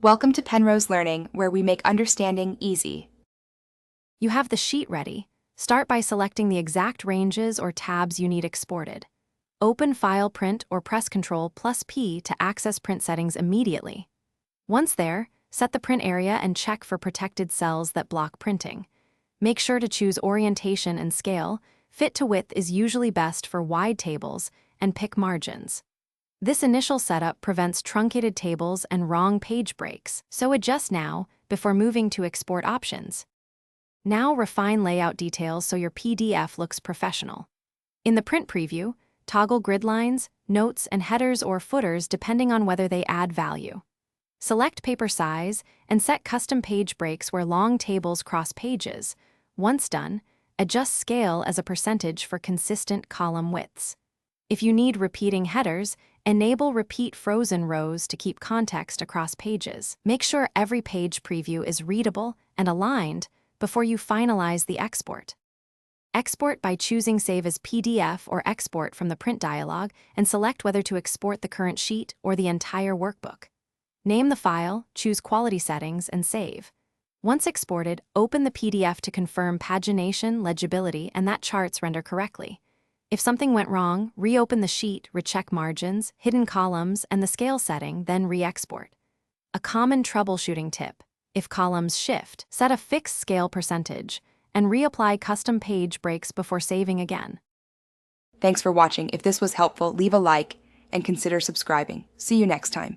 Welcome to Penrose Learning, where we make understanding easy. You have the sheet ready. Start by selecting the exact ranges or tabs you need exported. Open File Print or press Ctrl plus P to access print settings immediately. Once there, set the print area and check for protected cells that block printing. Make sure to choose orientation and scale. Fit to width is usually best for wide tables, and pick margins. This initial setup prevents truncated tables and wrong page breaks, so adjust now before moving to export options. Now refine layout details so your PDF looks professional. In the print preview, toggle grid lines, notes, and headers or footers depending on whether they add value. Select paper size and set custom page breaks where long tables cross pages. Once done, adjust scale as a percentage for consistent column widths. If you need repeating headers, enable repeat frozen rows to keep context across pages. Make sure every page preview is readable and aligned before you finalize the export. Export by choosing Save as PDF or Export from the print dialog and select whether to export the current sheet or the entire workbook. Name the file, choose Quality Settings, and save. Once exported, open the PDF to confirm pagination, legibility, and that charts render correctly. If something went wrong, reopen the sheet, recheck margins, hidden columns, and the scale setting, then re-export. A common troubleshooting tip: if columns shift, set a fixed scale percentage and reapply custom page breaks before saving again. Thanks for watching. If this was helpful, leave a like and consider subscribing. See you next time.